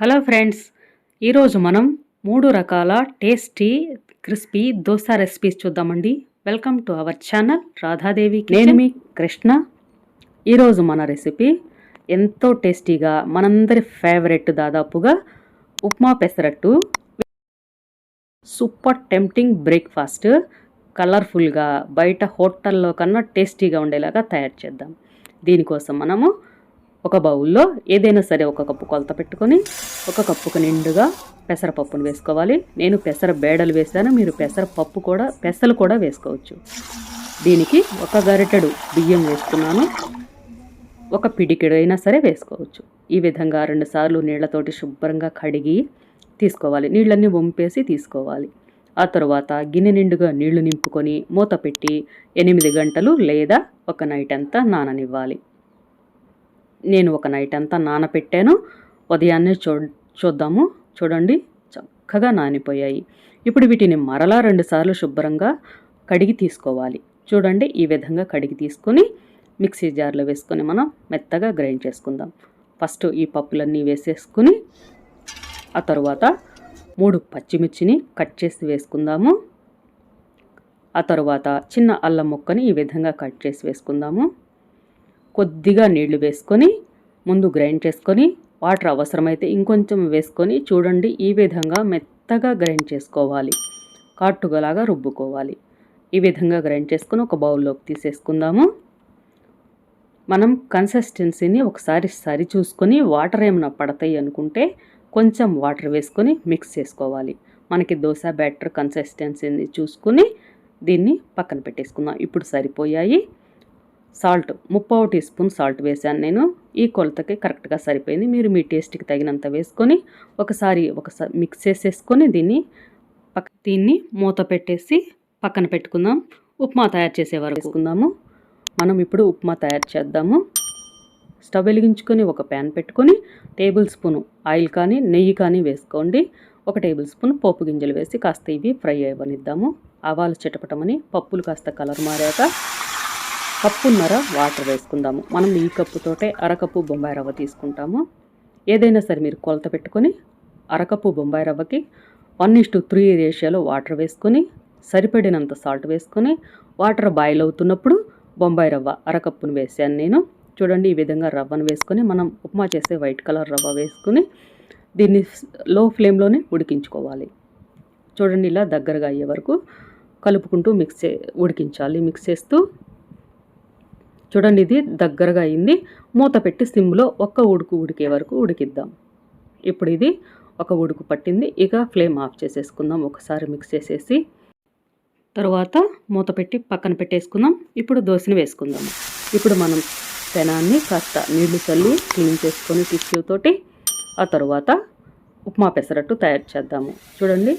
Hello friends, ఈరోజు మనం 3 రకాల టేస్టీ క్రిస్పీ దోశ రెసిపీస్ చూద్దామండి. Welcome to our channel Radha Devi kitchen. నేను మీ కృష్ణ. ఈరోజు మన రెసిపీ ఎంతో టేస్టీగా మనందరి ఫేవరెట్ దాదాపుగా upma pesarattu. Super tempting breakfast, కలర్ఫుల్గా బయట హోటల్లో కన్నా టేస్టీగా ఉండేలాగా తయారు చేద్దాం. దీనికోసం మనము ఒక బౌల్లో ఏదైనా సరే ఒక కప్పు కొలత పెట్టుకొని ఒక కప్పుకు నిండుగా పెసరపప్పును వేసుకోవాలి. నేను పెసర బేడలు వేసాను, మీరు పెసలు కూడా వేసుకోవచ్చు. దీనికి ఒక గరిటెడు బియ్యం వేసుకున్నాను, ఒక పిడికెడు అయినా సరే వేసుకోవచ్చు. ఈ విధంగా 2 సార్లు నీళ్లతోటి శుభ్రంగా కడిగి తీసుకోవాలి. నీళ్ళన్నీ వంపేసి తీసుకోవాలి. ఆ తర్వాత గిన్నె నిండుగా నీళ్లు నింపుకొని మూత పెట్టి 8 గంటలు లేదా ఒక నైట్ అంతా నాననివ్వాలి. నేను ఒక నైట్ అంతా నానపెట్టాను. ఉదయాన్నే చూద్దాము. చూడండి, చక్కగా నానిపోయాయి. ఇప్పుడు వీటిని మరలా 2 సార్లు శుభ్రంగా కడిగి తీసుకోవాలి. చూడండి, ఈ విధంగా కడిగి తీసుకొని మిక్సీ జార్లో వేసుకొని మనం మెత్తగా గ్రైండ్ చేసుకుందాం. ఫస్ట్ ఈ పప్పులన్నీ వేసేసుకుని ఆ తర్వాత 3 పచ్చిమిర్చిని కట్ చేసి వేసుకుందాము. ఆ తర్వాత చిన్న అల్లం ముక్కని ఈ విధంగా కట్ చేసి వేసుకుందాము. కొద్దిగా నీళ్లు వేసుకొని ముందు గ్రైండ్ చేసుకొని వాటర్ అవసరమైతే ఇంకొంచెం వేసుకొని చూడండి, ఈ విధంగా మెత్తగా గ్రైండ్ చేసుకోవాలి. కాటుగలాగా రుబ్బుకోవాలి. ఈ విధంగా గ్రైండ్ చేసుకొని ఒక బౌల్లోకి తీసేసుకుందాము. మనం కన్సిస్టెన్సీని ఒకసారి సరి చూసుకొని వాటర్ ఏమైనా పడతాయి అనుకుంటే కొంచెం వాటర్ వేసుకొని మిక్స్ చేసుకోవాలి. మనకి దోశ బ్యాటర్ కన్సిస్టెన్సీని చూసుకుని దీన్ని పక్కన పెట్టేసుకుందాం. ఇప్పుడు సరిపోయాయి. సాల్ట్ 3/4 టీ స్పూన్ సాల్ట్ వేసాను నేను. ఈ కొలతకి కరెక్ట్గా సరిపోయింది. మీరు మీ టేస్ట్కి తగినంత వేసుకొని ఒకసారి మిక్స్ చేసేసుకొని దీన్ని మూత పెట్టేసి పక్కన పెట్టుకుందాం. ఉప్మా తయారు చేసే వరకు వేసుకుందాము. మనం ఇప్పుడు ఉప్మా తయారు చేద్దాము. స్టవ్ వెలిగించుకొని ఒక ప్యాన్ పెట్టుకొని టేబుల్ స్పూన్ ఆయిల్ కానీ నెయ్యి కానీ వేసుకోండి. 1 టేబుల్ స్పూన్ పోపు గింజలు వేసి కాస్త ఇవి ఫ్రై అవ్వనిద్దాము. ఆవాలు చిటపటమని పప్పులు కాస్త కలర్ మారాక కప్పున్నర వాటర్ వేసుకుందాము. మనం ఈ కప్పుతోటే అరకప్పు బొంబాయి రవ్వ తీసుకుంటాము. ఏదైనా సరే మీరు కొలత పెట్టుకొని అరకప్పు బొంబాయి రవ్వకి 1:3 రేషియోలో వాటర్ వేసుకొని సరిపడినంత సాల్ట్ వేసుకొని వాటర్ బాయిల్ అవుతున్నప్పుడు బొంబాయి రవ్వ అరకప్పును వేసాను నేను. చూడండి, ఈ విధంగా రవ్వను వేసుకొని మనం ఉప్మా చేసే వైట్ కలర్ రవ్వ వేసుకుని దీన్ని లో ఫ్లేమ్లోనే ఉడికించుకోవాలి. చూడండి, ఇలా దగ్గరగా అయ్యే వరకు కలుపుకుంటూ ఉడికించాలి. మిక్స్ చేస్తూ చూడండి, ఇది దగ్గరగా అయింది. మూత పెట్టి సిమ్లో ఒక్క ఉడికే వరకు ఉడికిద్దాం. ఇప్పుడు ఇది ఒక ఉడుకు పట్టింది. ఇక ఫ్లేమ్ ఆఫ్ చేసేసుకుందాం. ఒకసారి మిక్స్ చేసేసి తర్వాత మూత పెట్టి పక్కన పెట్టేసుకుందాం. ఇప్పుడు దోశని వేసుకుందాము. ఇప్పుడు మనం పెనాన్ని కాస్త నీళ్లు చల్లి క్లీన్ చేసుకొని టిష్యూ తోటి ఆ తర్వాత ఉప్మా పెసరట్టు తయారు చేద్దాము. చూడండి,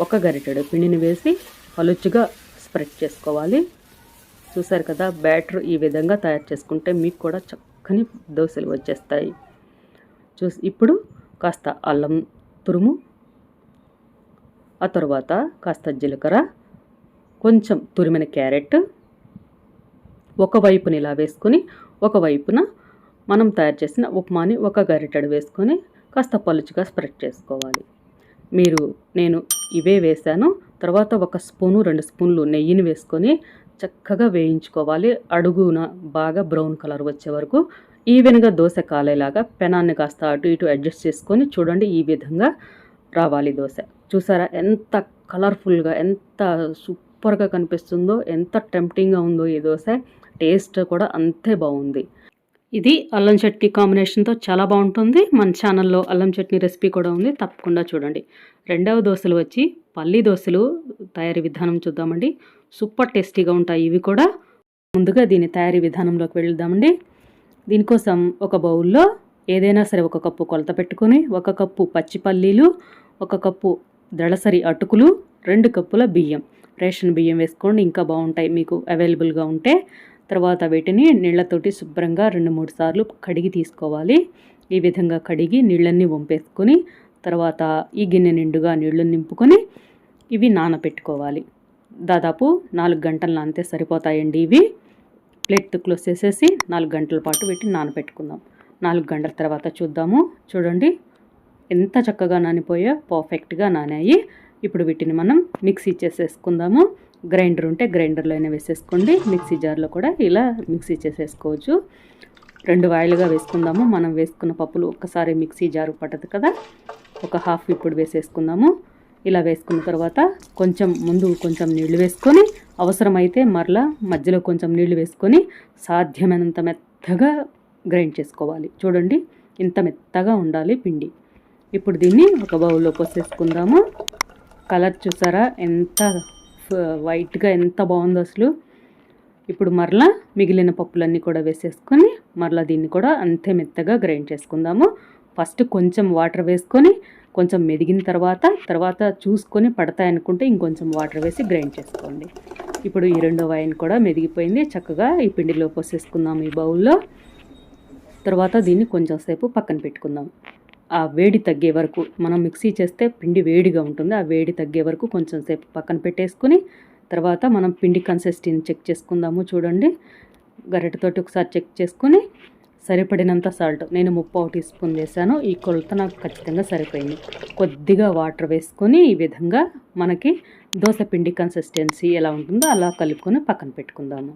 ఒక గరిటెడు పిండిని వేసి పలుచగా స్ప్రెడ్ చేసుకోవాలి. చూసారు కదా, బ్యాటర్ ఈ విధంగా తయారు చేసుకుంటే మీకు కూడా చక్కని దోశలు వచ్చేస్తాయి. ఇప్పుడు కాస్త అల్లం తురుము, ఆ తర్వాత కాస్త జీలకర్ర, కొంచెం తురిమిన క్యారెట్ ఒకవైపున ఇలా వేసుకొని ఒకవైపున మనం తయారు చేసిన ఉప్మాని ఒక గరిటెడు వేసుకొని కాస్త పలుచగా స్ప్రెడ్ చేసుకోవాలి. నేను ఇవే వేసాను. తర్వాత 1 స్పూను 2 స్పూన్లు నెయ్యిని వేసుకొని చక్కగా వేయించుకోవాలి. అడుగున బాగా బ్రౌన్ కలర్ వచ్చే వరకు ఈవెన్గా దోశ కాలేలాగా పెనాన్ని కాస్త అటు ఇటు అడ్జస్ట్ చేసుకొని చూడండి, ఈ విధంగా రావాలి దోశ. చూసారా ఎంత కలర్ఫుల్గా, ఎంత సూపర్గా కనిపిస్తుందో, ఎంత టెంప్టింగ్గా ఉందో ఈ దోశ. టేస్ట్ కూడా అంతే బాగుంది. ఇది అల్లం చట్నీ కాంబినేషన్తో చాలా బాగుంటుంది. మన ఛానల్లో అల్లం చట్నీ రెసిపీ కూడా ఉంది, తప్పకుండా చూడండి. రెండవ దోశలు వచ్చి పల్లీ దోశలు తయారీ విధానం చూద్దామండి. సూపర్ టేస్టీగా ఉంటాయి ఇవి కూడా. ముందుగా దీని తయారీ విధానంలోకి వెళ్దామండి. దీనికోసం ఒక బౌల్లో ఏదైనా సరే 1 కప్పు కొలత పెట్టుకొని 1 కప్పు పచ్చి పల్లీలు, 1 కప్పు దళసరి అటుకులు, 2 కప్పుల బియ్యం, రేషన్ బియ్యం వేసుకోండి, ఇంకా బాగుంటాయి మీకు అవైలబుల్గా ఉంటే. తర్వాత వీటిని నీళ్లతోటి శుభ్రంగా 2-3 సార్లు కడిగి తీసుకోవాలి. ఈ విధంగా కడిగి నీళ్ళన్నీ వంపేసుకొని తర్వాత ఈ గిన్నె నిండుగా నీళ్లు నింపుకొని ఇవి నానబెట్టుకోవాలి. దాదాపు 4 గంటలు నానితే సరిపోతాయండి ఇవి. ప్లేట్ క్లోజ్ చేసేసి 4 గంటల పాటు వీటిని నానబెట్టుకుందాం. 4 గంటల తర్వాత చూద్దాము. చూడండి, ఎంత చక్కగా నానిపోయా, పర్ఫెక్ట్గా నానాయి. ఇప్పుడు వీటిని మనం మిక్సీ చేసేసుకుందాము. గ్రైండర్ ఉంటే గ్రైండర్లో అయినా వేసేసుకోండి, మిక్సీ జార్లో కూడా ఇలా మిక్సీ చేసేసుకోవచ్చు. 2 వాయిలుగా వేసుకుందాము. మనం వేసుకున్న పప్పులు ఒక్కసారి మిక్సీ జారు పట్టదు కదా, ఒక హాఫ్ ఇప్పుడు వేసేసుకుందాము. ఇలా వేసుకున్న తర్వాత కొంచెం నీళ్లు వేసుకొని, అవసరమైతే మరలా మధ్యలో కొంచెం నీళ్లు వేసుకొని సాధ్యమైనంత మెత్తగా గ్రైండ్ చేసుకోవాలి. చూడండి, ఇంత మెత్తగా ఉండాలి పిండి. ఇప్పుడు దీన్ని ఒక బౌల్లో పోసేసుకుందాము. కలర్ చూసారా ఎంత వైట్గా ఎంత బాగుందో అసలు. ఇప్పుడు మరలా మిగిలిన పప్పులన్నీ కూడా వేసేసుకొని మరలా దీన్ని కూడా అంతే మెత్తగా గ్రైండ్ చేసుకుందాము. ఫస్ట్ కొంచెం వాటర్ వేసుకొని కొంచెం మెదిగిన తర్వాత చూసుకొని పడతాయనుకుంటే ఇంకొంచెం వాటర్ వేసి గ్రైండ్ చేసుకోండి. ఇప్పుడు ఈ రెండో వైన్ కూడా మెదిగిపోయింది. చక్కగా ఈ పిండిలో పోసేసుకుందాం ఈ బౌల్లో. తర్వాత దీన్ని కొంచెం సేపు పక్కన పెట్టుకుందాం. ఆ వేడి తగ్గే వరకు, మనం మిక్సీ చేస్తే పిండి వేడిగా ఉంటుంది, ఆ వేడి తగ్గే వరకు కొంచెం సేపు పక్కన పెట్టేసుకుని తర్వాత మనం పిండి కన్సిస్టెన్సీ చెక్ చేసుకుందాము. చూడండి, గరిటెతోటి ఒకసారి చెక్ చేసుకుని సరిపడినంత సాల్ట్, నేను 3/4 టీ స్పూన్ వేసాను. ఈ కొలత నాకు ఖచ్చితంగా సరిపోయింది. కొద్దిగా వాటర్ వేసుకొని ఈ విధంగా మనకి దోశ పిండి కన్సిస్టెన్సీ ఎలా ఉంటుందో అలా కలుపుకొని పక్కన పెట్టుకుందాము.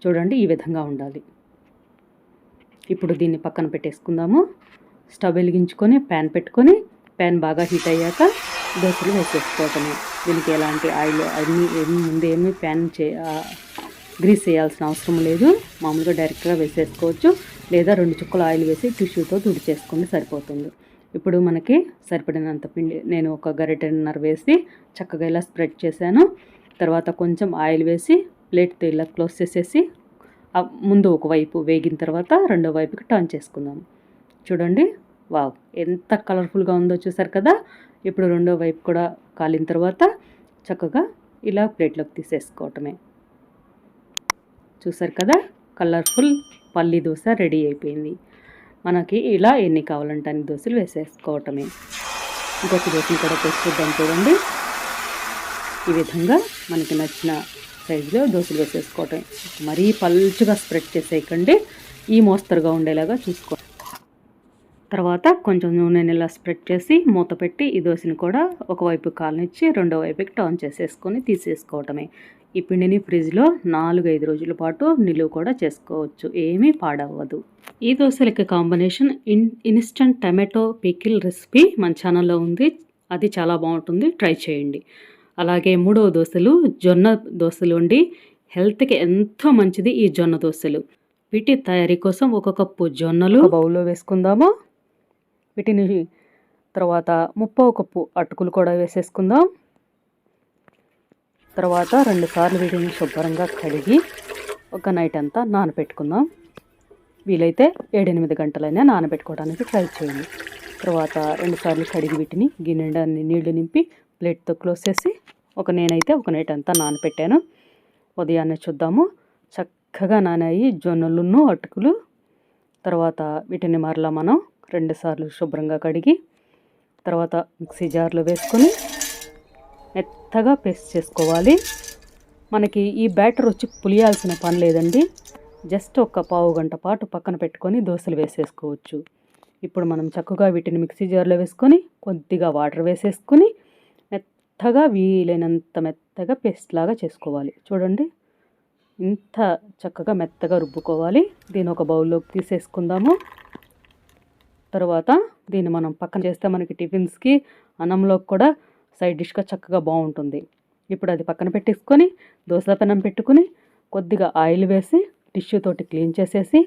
చూడండి, ఈ విధంగా ఉండాలి. ఇప్పుడు దీన్ని పక్కన పెట్టేసుకుందాము. స్టవ్ వెలిగించుకొని ప్యాన్ పెట్టుకొని, ప్యాన్ బాగా హీట్ అయ్యాక దోశలు వేసేసుకోవటమే. దీనికి ఎలాంటి ఆయిల్ ముందేమీ గ్రీస్ చేయాల్సిన అవసరం లేదు. మామూలుగా డైరెక్ట్గా వేసేసుకోవచ్చు, లేదా 2 చుక్కల ఆయిల్ వేసి టిష్యూతో తుడిచేసుకొని సరిపోతుంది. ఇప్పుడు మనకి సరిపడినంత పిండి నేను ఒక గరిటెన్నర వేసి చక్కగా ఇలా స్ప్రెడ్ చేశాను. తర్వాత కొంచెం ఆయిల్ వేసి ప్లేట్తో ఇలా క్లోజ్ చేసేసి ముందు ఒకవైపు వేగిన తర్వాత రెండో వైపుకి టర్న్ చేసుకుందాం. చూడండి, వావ్, ఎంత కలర్ఫుల్గా ఉందో చూసారు కదా. ఇప్పుడు రెండో వైపు కూడా కాలిన తర్వాత చక్కగా ఇలా ప్లేట్లోకి తీసేసుకోవటమే. చూసారు కదా, కలర్ఫుల్ పల్లి దోశ రెడీ అయిపోయింది. మనకి ఇలా ఎన్ని కావాలంటే అన్ని దోశలు వేసేసుకోవటమే. ఇంకొక దోశని కూడా వేసుకుందాం. చూడండి, ఈ విధంగా మనకి నచ్చిన సైజులో దోశలు వేసేసుకోవటం. మరీ పల్చగా స్ప్రెడ్ చేసేయకండి, ఈ మోస్తరుగా ఉండేలాగా చూసుకోండి. తర్వాత కొంచెం నూనెని ఇలా స్ప్రెడ్ చేసి మూత పెట్టి ఈ దోశని కూడా ఒకవైపు కాలనిచ్చి రెండో వైపుకి టర్న్ చేసేసుకొని తీసేసుకోవటమే. ఈ పిండిని ఫ్రిడ్జ్లో 4-5 రోజుల పాటు నిలువ కూడా చేసుకోవచ్చు, ఏమీ పాడవ్వదు. ఈ దోశలకి combination instant tomato pickle recipe మన ఛానల్లో ఉంది, అది చాలా బాగుంటుంది, ట్రై చేయండి. అలాగే మూడవ దోశలు జొన్న దోశలు అండి. హెల్త్కి ఎంతో మంచిది ఈ జొన్న దోశలు. వీటి తయారీ కోసం 1 కప్పు జొన్నలు బౌల్లో వేసుకుందాము. వీటిని తర్వాత 3/4 కప్పు అటుకులు కూడా వేసేసుకుందాం. తర్వాత 2 సార్లు వీటిని శుభ్రంగా కడిగి ఒక నైట్ అంతా నానబెట్టుకుందాం. వీలైతే 7-8 గంటలైనా నానబెట్టుకోవడానికి ట్రై చేయండి. తర్వాత 2 సార్లు కడిగి వీటిని గిన్నె నీళ్లు నింపి ప్లేట్తో క్లోజ్ చేసి నేనైతే ఒక నైట్ అంతా నానబెట్టాను. ఉదయాన్నే చూద్దాము, చక్కగా నానాయి జొన్నలును అటుకులు. తర్వాత వీటిని మరలా మనం 2 సార్లు శుభ్రంగా కడిగి తర్వాత మిక్సీ జార్లో వేసుకొని మెత్తగా పేస్ట్ చేసుకోవాలి. మనకి ఈ బ్యాటర్ వచ్చి పులియాల్సిన పని లేదండి, జస్ట్ ఒక పావు గంట పాటు పక్కన పెట్టుకొని దోశలు వేసేసుకోవచ్చు. ఇప్పుడు మనం చక్కగా వీటిని మిక్సీ జార్లో వేసుకొని కొద్దిగా వాటర్ వేసేసుకొని మెత్తగా వీలైనంత మెత్తగా పేస్ట్ లాగా చేసుకోవాలి. చూడండి, ఇంత చక్కగా మెత్తగా రుబ్బుకోవాలి. దీన్ని ఒక బౌల్లోకి తీసేసుకుందాము. తర్వాత దీన్ని మనం పక్కన చేస్తే మనకి టిఫిన్స్కి అన్నంలోకి కూడా సైడ్ డిష్గా చక్కగా బాగుంటుంది. ఇప్పుడు అది పక్కన పెట్టేసుకొని దోశ పెనం పెట్టుకుని కొద్దిగా ఆయిల్ వేసి టిష్యూ తోటి క్లీన్ చేసేసి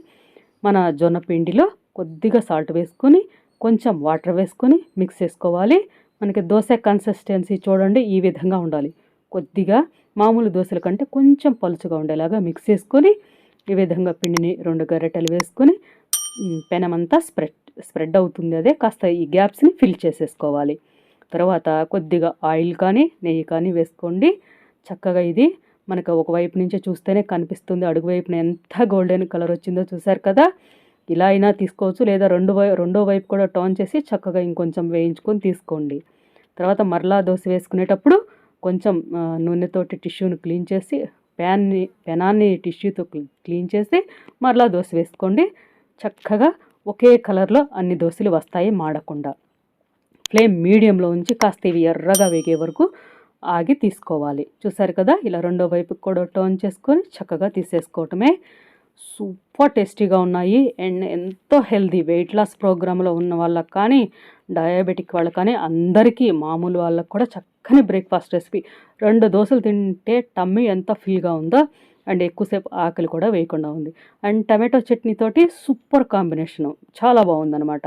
మన జొన్న పిండిలో కొద్దిగా సాల్ట్ వేసుకొని కొంచెం వాటర్ వేసుకొని మిక్స్ చేసుకోవాలి. మనకి దోశ కన్సిస్టెన్సీ చూడండి, ఈ విధంగా ఉండాలి. కొద్దిగా మామూలు దోశల కంటే కొంచెం పలుచగా ఉండేలాగా మిక్స్ చేసుకొని ఈ విధంగా పిండిని 2 గరిటెలు వేసుకొని పెనమంతా స్ప్రెడ్ అవుతుంది, అదే కాస్త ఈ గ్యాప్స్ని ఫిల్ చేసేసుకోవాలి. తర్వాత కొద్దిగా ఆయిల్ కానీ నెయ్యి కానీ వేసుకోండి. చక్కగా ఇది మనకు ఒకవైపు నుంచే చూస్తేనే కనిపిస్తుంది, అడుగు వైపున ఎంత గోల్డెన్ కలర్ వచ్చిందో చూసారు కదా. ఇలా అయినా తీసుకోవచ్చు, లేదా రెండో వైపు కూడా టర్న్ చేసి చక్కగా ఇంకొంచెం వేయించుకొని తీసుకోండి. తర్వాత మరలా దోశ వేసుకునేటప్పుడు కొంచెం నూనెతోటి టిష్యూని క్లీన్ చేసి పెనాన్ని టిష్యూతో క్లీన్ చేసి మరలా దోశ వేసుకోండి. చక్కగా ఒకే కలర్లో అన్ని దోశలు వస్తాయి మాడకుండా. ఫ్లేమ్ మీడియంలో ఉంచి కాస్త ఇవి ఎర్రగా వేగే వరకు ఆగి తీసుకోవాలి. చూసారు కదా, ఇలా రెండో వైపుకి కూడా టర్న్ చేసుకొని చక్కగా తీసేసుకోవటమే. సూపర్ టేస్టీగా ఉన్నాయి అండ్ ఎంతో హెల్దీ. వెయిట్ లాస్ ప్రోగ్రాంలో ఉన్న వాళ్ళకి కానీ, డయాబెటిక్ వాళ్ళకి కానీ, అందరికీ మామూలు వాళ్ళకి కూడా చక్కని బ్రేక్ఫాస్ట్ రెసిపీ. 2 దోసలు తింటే టమ్మీ ఎంత ఫీల్గా ఉందో అండ్ ఎక్కువసేపు ఆకలి కూడా వేయకుండా ఉంది. అండ్ టమాటో చట్నీతోటి సూపర్ కాంబినేషను, చాలా బాగుందనమాట.